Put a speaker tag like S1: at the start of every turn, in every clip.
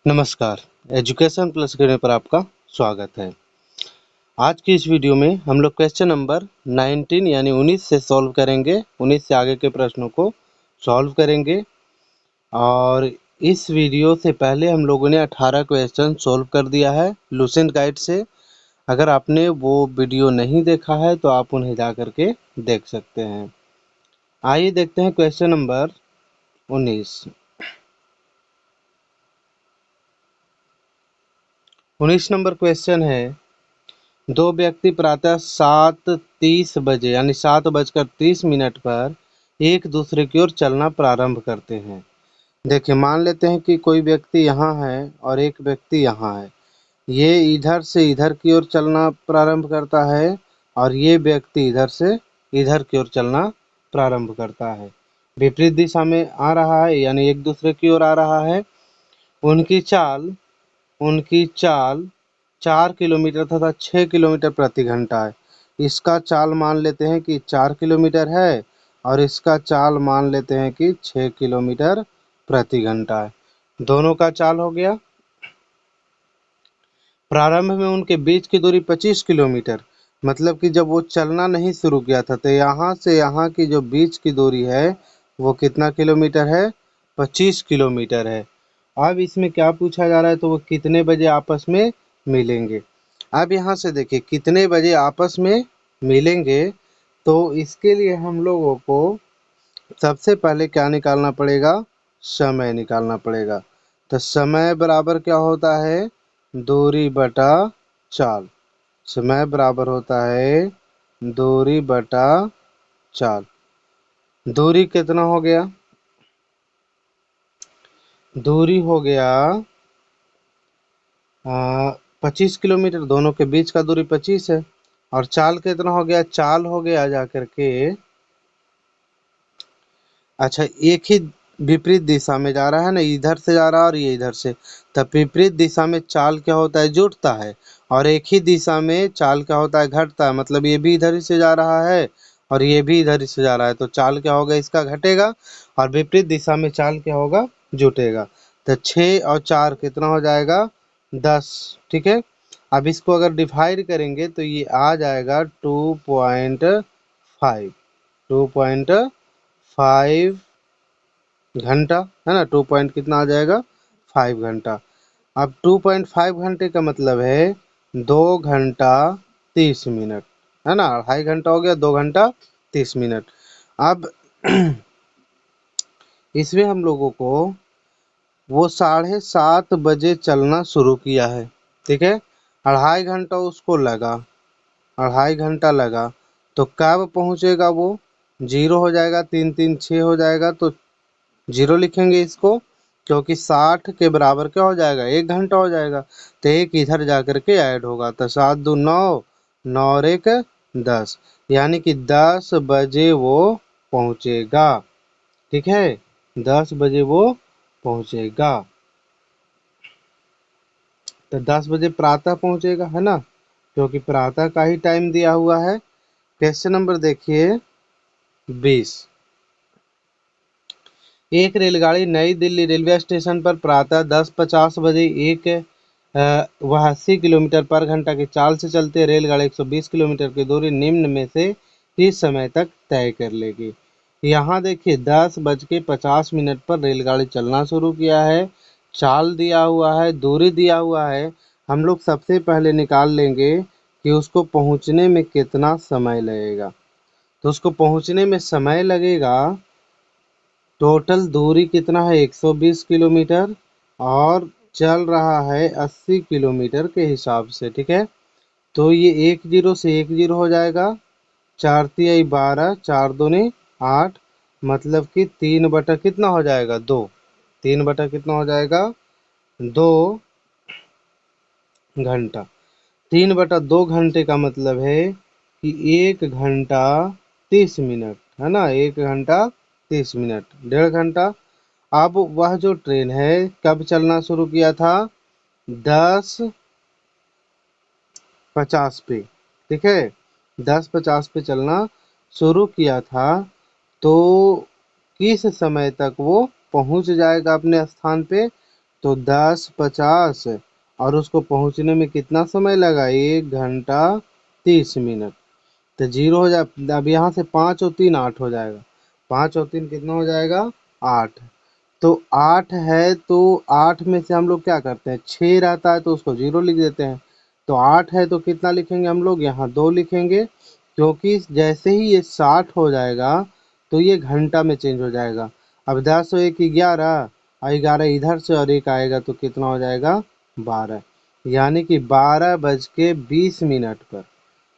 S1: नमस्कार। Education plus academy पर आपका स्वागत है। आज की इस वीडियो में हम लोग क्वेश्चन नंबर 19 यानी 19 से सॉल्व करेंगे। 19 से आगे के प्रश्नों को सॉल्व करेंगे और इस वीडियो से पहले हम लोगों ने 18 क्वेश्चन सॉल्व कर दिया है लुसेंट गाइड से। अगर आपने वो वीडियो नहीं देखा है तो आप उन्हें जा करके देख सकते हैं। आइए देखते हैं क्वेश्चन नंबर 19। 19 नंबर क्वेश्चन है, दो व्यक्ति प्रातः 7:30 बजे यानी 7:30 पर एक दूसरे की ओर चलना प्रारंभ करते हैं। देखिए, मान लेते हैं कि कोई व्यक्ति यहाँ है और एक व्यक्ति यहाँ है। ये इधर से इधर की ओर चलना प्रारंभ करता है और ये व्यक्ति इधर से इधर की ओर चलना प्रारंभ करता है। विपरीत दिशा में आ रहा है यानी एक दूसरे की ओर आ रहा है। उनकी चाल 4 किलोमीटर तथा 6 किलोमीटर प्रति घंटा है। इसका चाल मान लेते हैं कि 4 किलोमीटर है और इसका चाल मान लेते हैं कि 6 किलोमीटर प्रति घंटा है। दोनों का चाल हो गया। प्रारंभ में उनके बीच की दूरी 25 किलोमीटर, मतलब कि जब वो चलना नहीं शुरू किया था तो यहाँ से यहाँ की जो बीच की दूरी है वो कितना किलोमीटर है? 25 किलोमीटर है। अब इसमें क्या पूछा जा रहा है, तो वो कितने बजे आपस में मिलेंगे। अब यहाँ से देखिए कितने बजे आपस में मिलेंगे, तो इसके लिए हम लोगों को सबसे पहले क्या निकालना पड़ेगा? समय निकालना पड़ेगा। तो समय बराबर क्या होता है? दूरी बटा चाल। समय बराबर होता है दूरी बटा चाल। दूरी कितना हो गया? दूरी हो गया 25 किलोमीटर। दोनों के बीच का दूरी 25 है। और चाल कितना हो गया? चाल हो गया जा करके, अच्छा, एक ही विपरीत दिशा में जा रहा है ना, इधर से जा रहा है और ये इधर से, तब विपरीत दिशा में चाल क्या होता है? जुड़ता है। और एक ही दिशा में चाल क्या होता है? घटता है। मतलब ये भी इधर ही से जा रहा है और ये भी इधर ही से जा रहा है, तो चाल क्या होगा? इसका घटेगा। और विपरीत दिशा में चाल क्या होगा? जुटेगा। तो 6 और 4 कितना हो जाएगा? 10। ठीक है। अब इसको अगर डिवाइड करेंगे तो ये आ जाएगा 2.5। 2.5 घंटा है ना। 2 पॉइंट कितना आ जाएगा? 5 घंटा। अब 2.5 घंटे का मतलब है 2 घंटा 30 मिनट, है ना। 2.5 घंटा हो गया, 2 घंटा 30 मिनट। अब इसमें हम लोगों को वो 7:30 बजे चलना शुरू किया है। ठीक है। 2.5 घंटा उसको लगा, 2.5 घंटा लगा, तो कब पहुंचेगा वो? 0 हो जाएगा, 3 3 6 हो जाएगा, तो 0 लिखेंगे इसको, क्योंकि 60 के बराबर क्या हो जाएगा? 1 घंटा हो जाएगा। तो एक इधर जा करके ऐड होगा, तो 7 2 9, 9 और 1 10, यानी कि 10 बजे वो पहुंचेगा। ठीक है, 10 बजे वो पहुंचेगा। तो 10 बजे प्रातः पहुंचेगा, है ना, क्योंकि प्रातः का ही टाइम दिया हुआ है। क्वेश्चन नंबर देखिए 20। एक रेलगाड़ी नई दिल्ली रेलवे स्टेशन पर प्रातः 10:50 बजे वह 80 किलोमीटर पर घंटा की चाल से चलती है। रेलगाड़ी 120 किलोमीटर की दूरी निम्न में से किस समय तक तय कर लेगी। यहाँ देखिए 10:50 पर रेलगाड़ी चलना शुरू किया है। चाल दिया हुआ है, दूरी दिया हुआ है। हम लोग सबसे पहले निकाल लेंगे कि उसको पहुँचने में कितना समय लगेगा। तो उसको पहुँचने में समय लगेगा, टोटल दूरी कितना है? 120 किलोमीटर और चल रहा है 80 किलोमीटर के हिसाब से। ठीक है। तो ये 1 0 से 1 0 हो जाएगा। 4 तिहाई 12, 4 दूनी 8, मतलब कि 3 बटा कितना हो जाएगा? 2। 3 बटा कितना हो जाएगा? 2 घंटा। 3/2 घंटे का मतलब है कि 1 घंटा 30 मिनट, है ना। 1 घंटा 30 मिनट, 1.5 घंटा। अब वह जो ट्रेन है कब चलना शुरू किया था? 10:50 पे। ठीक है, 10:50 पे चलना शुरू किया था, तो किस समय तक वो पहुंच जाएगा अपने स्थान पे? तो 10:50 और उसको पहुंचने में कितना समय लगा, 1 घंटा 30 मिनट। तो जीरो हो जाए, अब यहाँ से 5 और 3 8 हो जाएगा, 5 और 3 कितना हो जाएगा, 8। तो 8 है तो 8 में से हम लोग क्या करते हैं, 6 रहता है तो उसको जीरो लिख देते हैं। तो 8 है तो कितना लिखेंगे हम लोग, यहाँ 2 लिखेंगे, क्योंकि जैसे ही ये 60 हो जाएगा तो ये घंटा में चेंज हो जाएगा। अब 10 और 1 11 और 11 इधर से और एक आएगा तो कितना हो जाएगा, 12। यानी कि 12:20 पर,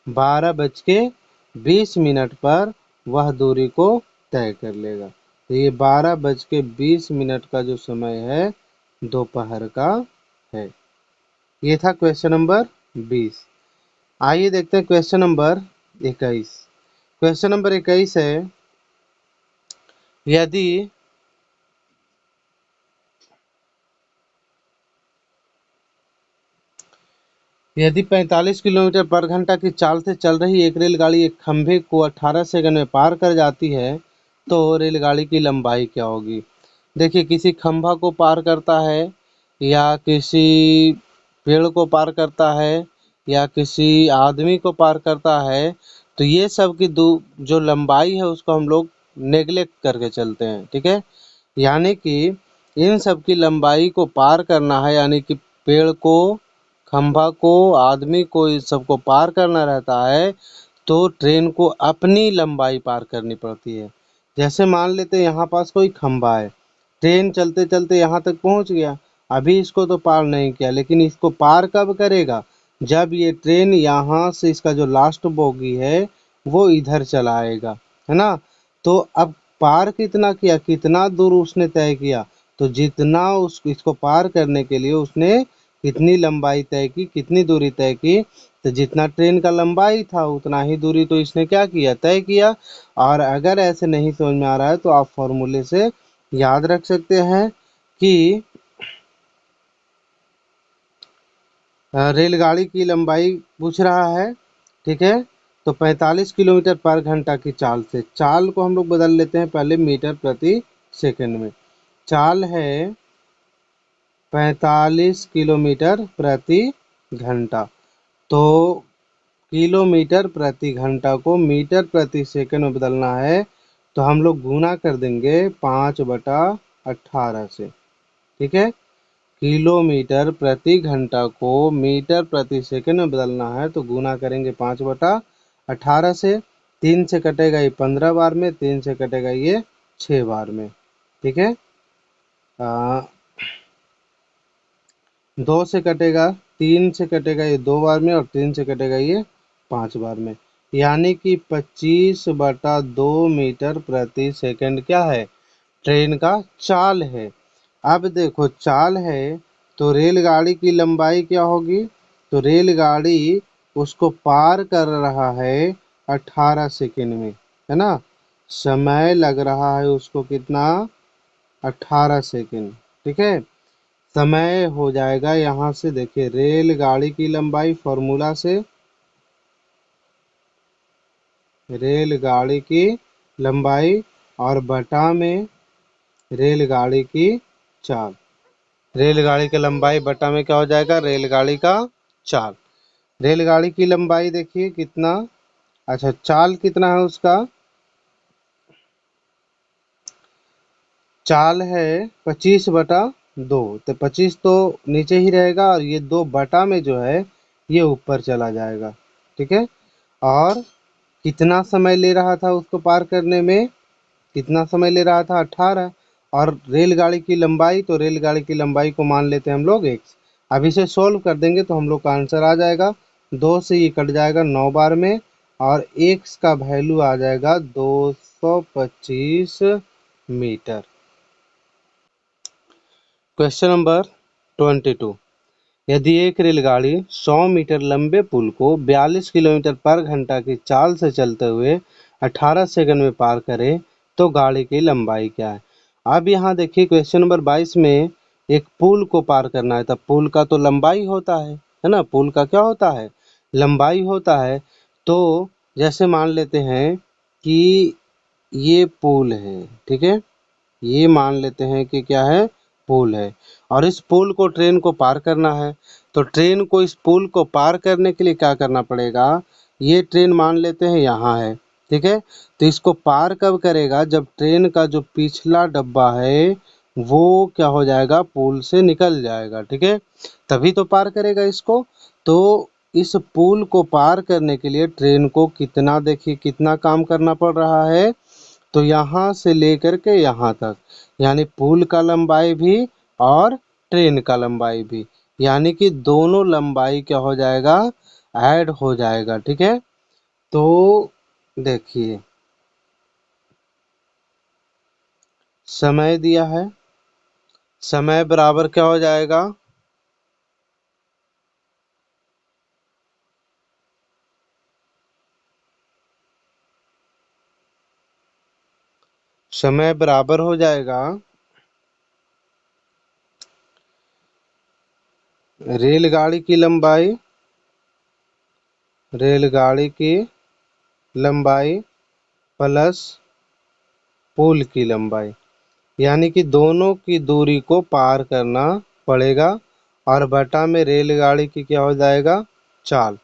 S1: 12:20 पर वह दूरी को तय कर लेगा। तो ये 12:20 का जो समय है दोपहर का है। ये था क्वेश्चन नंबर 20। आइए देखते हैं क्वेश्चन नंबर 21। क्वेश्चन नंबर 21 है, यदि यदि 45 किलोमीटर पर घंटा की चाल से चल रही एक रेलगाड़ी एक खंभे को 18 सेकंड में पार कर जाती है तो रेलगाड़ी की लंबाई क्या होगी। देखिए, किसी खंभा को पार करता है या किसी पेड़ को पार करता है या किसी आदमी को पार करता है, तो ये सब की जो लंबाई है उसको हम लोग नेग्लेक्ट करके चलते हैं, ठीक है। यानी कि इन सब की लंबाई को पार करना है, यानी कि पेड़ को, खंभा को, आदमी को, इस सबको पार करना रहता है तो ट्रेन को अपनी लंबाई पार करनी पड़ती है। जैसे मान लेते हैं यहाँ पास कोई खंभा है, ट्रेन चलते चलते यहाँ तक पहुँच गया, अभी इसको तो पार नहीं किया, लेकिन इसको पार कब करेगा, जब ये ट्रेन यहाँ से इसका जो लास्ट बोगी है वो इधर चला आएगा, है ना। तो अब पार कितना किया, कितना दूर उसने तय किया, तो जितना उस इसको पार करने के लिए उसने कितनी लंबाई तय की, कितनी दूरी तय की, तो जितना ट्रेन का लंबाई था उतना ही दूरी तो इसने क्या किया, तय किया। और अगर ऐसे नहीं समझ में आ रहा है तो आप फॉर्मूले से याद रख सकते हैं कि रेलगाड़ी की लंबाई पूछ रहा है, ठीक है। तो 45 किलोमीटर पर घंटा की चाल से, चाल को हम लोग बदल लेते हैं पहले मीटर प्रति सेकंड में। चाल है 45 किलोमीटर प्रति घंटा, तो किलोमीटर प्रति घंटा को मीटर प्रति सेकंड में बदलना है तो हम लोग गुना कर देंगे 5/18 से, ठीक है। किलोमीटर प्रति घंटा को मीटर प्रति सेकंड में बदलना है तो गुना करेंगे 5/18 से। 3 से कटेगा ये 15 बार में, 3 से कटेगा ये 6 बार में, ठीक है। 2 से कटेगा, 3 से कटेगा ये 2 बार में और 3 से कटेगा ये 5 बार में। यानी कि 25/2 मीटर प्रति सेकंड क्या है, ट्रेन का चाल है। अब देखो, चाल है तो रेलगाड़ी की लंबाई क्या होगी, तो रेलगाड़ी उसको पार कर रहा है 18 सेकंड में, है ना। समय लग रहा है उसको कितना, 18 सेकंड, ठीक है। समय हो जाएगा यहाँ से, देखिए रेलगाड़ी की लंबाई फॉर्मूला से, रेलगाड़ी की लंबाई और बटा में रेलगाड़ी की चाल, रेलगाड़ी की लंबाई बटा में क्या हो जाएगा, रेलगाड़ी का चाल। रेलगाड़ी की लंबाई देखिए कितना, अच्छा चाल कितना है उसका, चाल है 25/2, तो 25 तो नीचे ही रहेगा और ये 2 बटा में जो है ये ऊपर चला जाएगा, ठीक है। और कितना समय ले रहा था उसको पार करने में, कितना समय ले रहा था, 18। और रेलगाड़ी की लंबाई, तो रेलगाड़ी की लंबाई को मान लेते हैं हम लोग x। अब इसे सोल्व कर देंगे तो हम लोग का आंसर आ जाएगा, 2 से ये कट जाएगा 9 बार में और x का वैल्यू आ जाएगा 225 मीटर। Question number 22। यदि एक रेलगाड़ी 100 मीटर लंबे पुल को 42 किलोमीटर पर घंटा की चाल से चलते हुए 18 सेकंड में पार करे तो गाड़ी की लंबाई क्या है। अब यहाँ देखिए क्वेश्चन नंबर 22 में एक पुल को पार करना है, तब पुल का तो लंबाई होता है ना, पुल का क्या होता है, लंबाई होता है। तो जैसे मान लेते हैं कि ये पुल है, ठीक है, ये मान लेते हैं कि क्या है, पुल है और इस पुल को ट्रेन को पार करना है। तो ट्रेन को इस पुल को पार करने के लिए क्या करना पड़ेगा, ये ट्रेन मान लेते हैं यहाँ है, ठीक है। तो इसको पार कब करेगा, जब ट्रेन का जो पिछला डब्बा है वो क्या हो जाएगा, पुल से निकल जाएगा, ठीक है, तभी तो पार करेगा इसको। तो इस पुल को पार करने के लिए ट्रेन को कितना, देखिए कितना काम करना पड़ रहा है, तो यहाँ से लेकर के यहाँ तक, यानी पुल का लंबाई भी और ट्रेन का लंबाई भी, यानी कि दोनों लंबाई क्या हो जाएगा, ऐड हो जाएगा, ठीक है। तो देखिए समय दिया है, समय बराबर क्या हो जाएगा, समय बराबर हो जाएगा रेलगाड़ी की लंबाई, रेलगाड़ी की लंबाई प्लस पुल की लंबाई, यानी कि दोनों की दूरी को पार करना पड़ेगा और बटा में रेलगाड़ी की क्या हो जाएगा, चाल।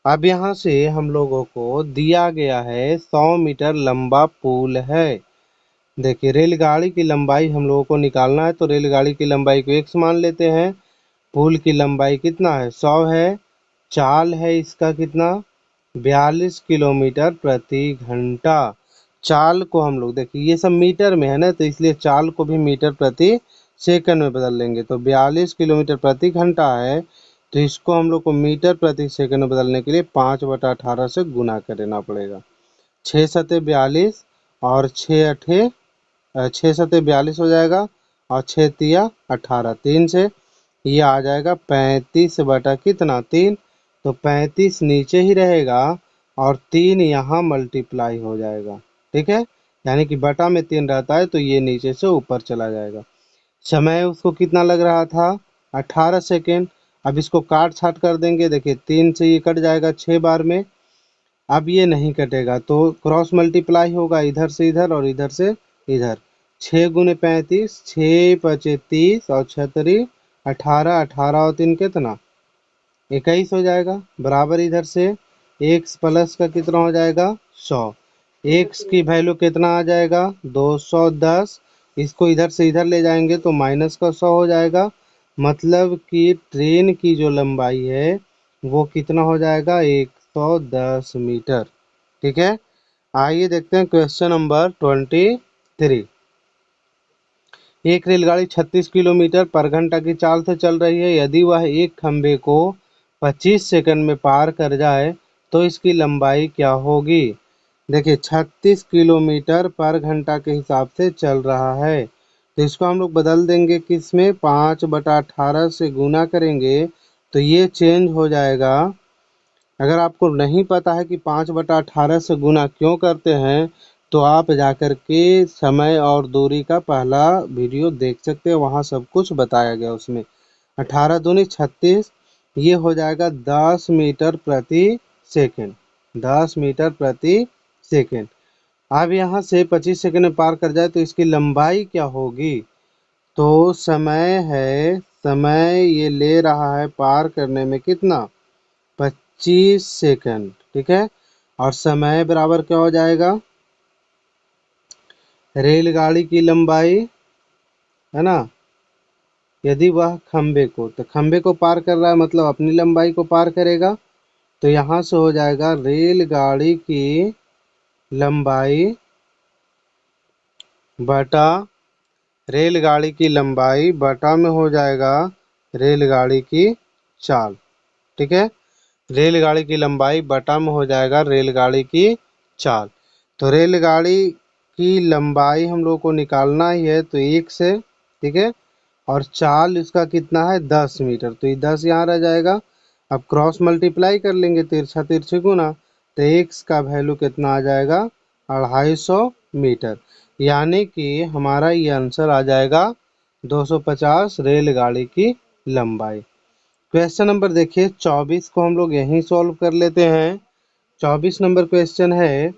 S1: अब यहाँ से हम लोगों को दिया गया है 100 मीटर लंबा पुल है। देखिए रेलगाड़ी की लंबाई हम लोगों को निकालना है, तो रेलगाड़ी की लंबाई को x मान लेते हैं, पुल की लंबाई कितना है, 100 है, चाल है इसका कितना, 42 किलोमीटर प्रति घंटा। चाल को हम लोग देखिए ये सब मीटर में है ना, तो इसलिए चाल को भी मीटर प्रति सेकंड में बदल लेंगे। तो 42 किलोमीटर प्रति घंटा है, तो इसको हम लोग को मीटर प्रति सेकंड में बदलने के लिए 5/18 से गुना करना पड़ेगा। 6×7=42 और 6×8=42 हो जाएगा और 6×3=18, 3 से ये आ जाएगा 35 बटा कितना, 3। तो 35 नीचे ही रहेगा और 3 यहाँ मल्टीप्लाई हो जाएगा, ठीक है, यानी कि बटा में 3 रहता है तो ये नीचे से ऊपर चला जाएगा। समय उसको कितना लग रहा था, 18 सेकेंड। अब इसको काट छाट कर देंगे, देखिए 3 से ये कट जाएगा 6 बार में, अब ये नहीं कटेगा तो क्रॉस मल्टीप्लाई होगा इधर से इधर और इधर से इधर। 6×35, 6×5=30 और 6×3=18, 18 और 3 कितना, 21 हो जाएगा, बराबर इधर से x प्लस का कितना हो जाएगा, 100। x की वैल्यू कितना आ जाएगा, 210। इसको इधर से इधर ले जाएंगे तो माइनस का 100 हो जाएगा, मतलब कि ट्रेन की जो लंबाई है वो कितना हो जाएगा, 110 मीटर, ठीक है। आइए देखते हैं क्वेश्चन नंबर 23। एक रेलगाड़ी 36 किलोमीटर पर घंटा की चाल से चल रही है, यदि वह एक खंभे को 25 सेकंड में पार कर जाए तो इसकी लंबाई क्या होगी। देखिए 36 किलोमीटर पर घंटा के हिसाब से चल रहा है, तो इसको हम लोग बदल देंगे किसमें, 5/18 से गुना करेंगे तो ये चेंज हो जाएगा। अगर आपको नहीं पता है कि 5/18 से गुना क्यों करते हैं, तो आप जाकर के समय और दूरी का पहला वीडियो देख सकते हैं, वहाँ सब कुछ बताया गया उसमें। 18×2=36, ये हो जाएगा 10 मीटर प्रति सेकंड, 10 मीटर प्रति सेकंड। अब यहाँ से 25 सेकंड में पार कर जाए तो इसकी लंबाई क्या होगी, तो समय है, समय ये ले रहा है पार करने में कितना, 25 सेकंड, ठीक है। और समय बराबर क्या हो जाएगा, रेलगाड़ी की लंबाई, है ना, यदि वह खंबे को, तो खंबे को पार कर रहा है मतलब अपनी लंबाई को पार करेगा, तो यहाँ से हो जाएगा रेलगाड़ी की लंबाई बटा, रेलगाड़ी की लंबाई बटा में हो जाएगा रेलगाड़ी की चाल, ठीक है। रेलगाड़ी की लंबाई बटा में हो जाएगा रेलगाड़ी की चाल। तो रेलगाड़ी की लंबाई हम लोग को निकालना ही है, तो 1 से, ठीक है, और चाल इसका कितना है, 10 मीटर, तो ये 10 यहाँ रह जाएगा। अब क्रॉस मल्टीप्लाई कर लेंगे, तिरछा तिरछे गुना, तो x का वैल्यू कितना आ जाएगा, 250 मीटर, यानी कि हमारा ये आंसर आ जाएगा 250 रेलगाड़ी की लंबाई। क्वेश्चन नंबर देखिए 24 को हम लोग यहीं सॉल्व कर लेते हैं। 24 नंबर क्वेश्चन है,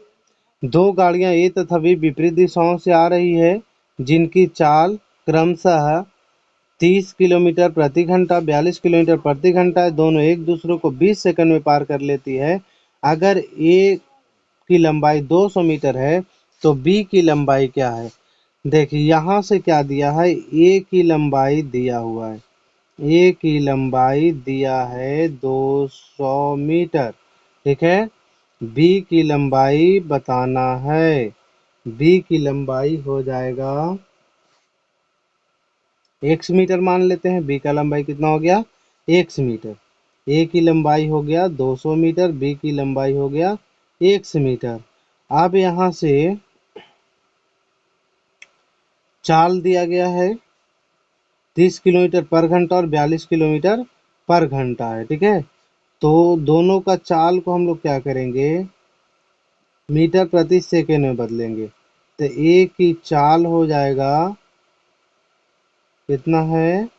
S1: दो गाड़ियां ए तथा बी विपरीत दिशाओं से आ रही है, जिनकी चाल क्रमशः 30 किलोमीटर प्रति घंटा 42 किलोमीटर प्रति घंटा है, दोनों एक दूसरे को 20 सेकंड में पार कर लेती है। अगर ए की लंबाई 200 मीटर है तो बी की लंबाई क्या है? देखिए यहाँ से क्या दिया है, ए की लंबाई दिया हुआ है, ए की लंबाई दिया है 200 मीटर, ठीक है। बी की लंबाई बताना है, बी की लंबाई हो जाएगा x मीटर मान लेते हैं। बी का लंबाई कितना हो गया, x मीटर। ए की लंबाई हो गया 200 मीटर, बी की लंबाई हो गया x मीटर। अब यहाँ से चाल दिया गया है 30 किलोमीटर पर घंटा और 42 किलोमीटर पर घंटा है, ठीक है। तो दोनों का चाल को हम लोग क्या करेंगे, मीटर प्रति सेकेंड में बदलेंगे। तो ए की चाल हो जाएगा कितना है,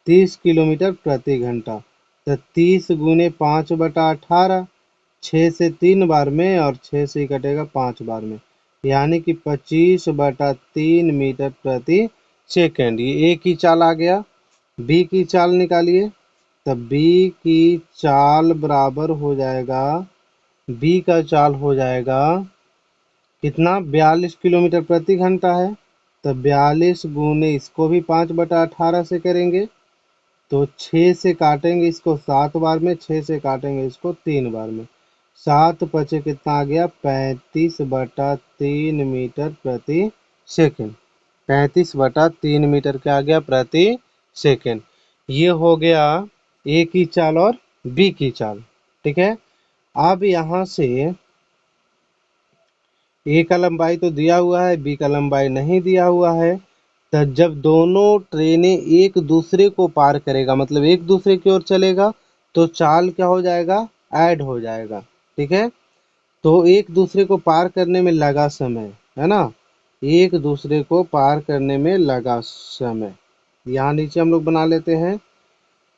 S1: 30 किलोमीटर प्रति घंटा। तो 30 गुने 5/18, 6 से 3 बार में और 6 से ही कटेगा 5 बार में, यानी कि 25/3 मीटर प्रति सेकेंड। ये ए की चाल आ गया। बी की चाल निकालिए। तब बी की चाल बराबर हो जाएगा, बी का चाल हो जाएगा कितना, 42 किलोमीटर प्रति घंटा है। तो 42 गुने इसको भी 5/18 से करेंगे, तो 6 से काटेंगे इसको 7 बार में, 6 से काटेंगे इसको 3 बार में, 7 पचे कितना आ गया, 35/3 मीटर प्रति सेकेंड। 35/3 मीटर क्या आ गया, प्रति सेकेंड। ये हो गया ए की चाल और बी की चाल, ठीक है। अब यहाँ से ए का लंबाई तो दिया हुआ है, बी का लंबाई नहीं दिया हुआ है। तो जब दोनों ट्रेनें एक दूसरे को पार करेगा, मतलब एक दूसरे की ओर चलेगा, तो चाल क्या हो जाएगा, ऐड हो जाएगा, ठीक है। तो एक दूसरे को पार करने में लगा समय, है ना, एक दूसरे को पार करने में लगा समय। यहाँ नीचे हम लोग बना लेते हैं,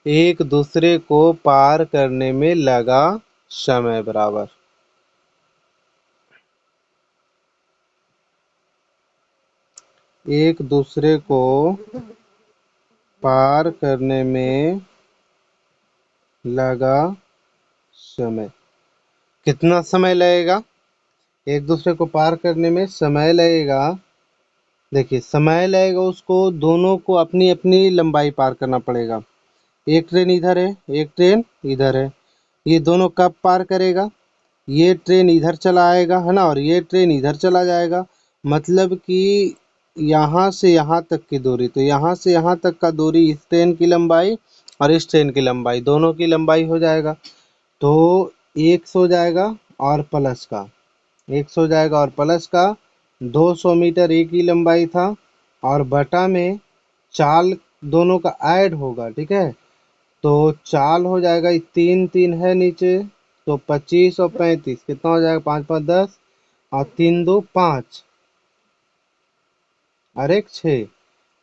S1: एक दूसरे को पार करने में लगा समय बराबर एक दूसरे को पार करने में लगा समय। कितना समय लगेगा, एक दूसरे को पार करने में समय लगेगा। देखिए समय लगेगा, उसको दोनों को अपनी अपनी लंबाई पार करना पड़ेगा। एक ट्रेन इधर है, एक ट्रेन इधर है, ये दोनों कब पार करेगा, ये ट्रेन इधर चला आएगा, है ना, और ये ट्रेन इधर चला जाएगा। मतलब कि यहाँ से यहाँ तक की दूरी, तो यहाँ से यहाँ तक का दूरी इस ट्रेन की लंबाई और इस ट्रेन की लंबाई, दोनों की लंबाई हो जाएगा। तो x हो जाएगा और प्लस का, x हो जाएगा और प्लस का 200 मीटर एक ही लंबाई था, और बटा में चाल दोनों का ऐड होगा, ठीक है। तो चाल हो जाएगा, 3 3 है नीचे, तो 25 और 35 कितना हो जाएगा, 5 5 10 और 3 2 5 और 1 6,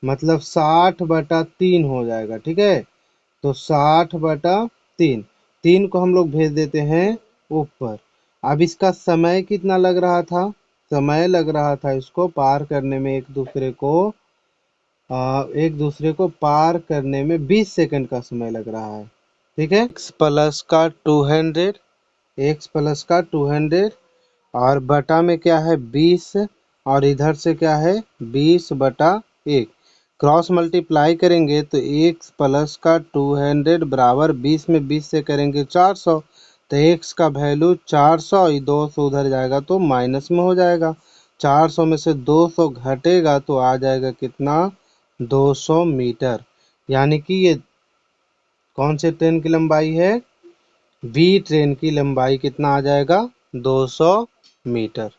S1: मतलब 60/3 हो जाएगा, ठीक है। तो 60/3, 3 को हम लोग भेज देते हैं ऊपर। अब इसका समय कितना लग रहा था, समय लग रहा था इसको पार करने में, एक दूसरे को पार करने में 20 सेकंड का समय लग रहा है, ठीक है। x प्लस का 200, x प्लस का 200 और बटा में क्या है 20, और इधर से क्या है 20/1, क्रॉस मल्टीप्लाई करेंगे तो x प्लस का 200 बराबर 20 में 20 से करेंगे 400, तो x का वैल्यू 400, 200 उधर जाएगा तो माइनस में हो जाएगा, 400 में से 200 घटेगा तो आ जाएगा कितना, 200 मीटर। यानी कि ये कौन से ट्रेन की लंबाई है, बी ट्रेन की लंबाई कितना आ जाएगा, 200 मीटर।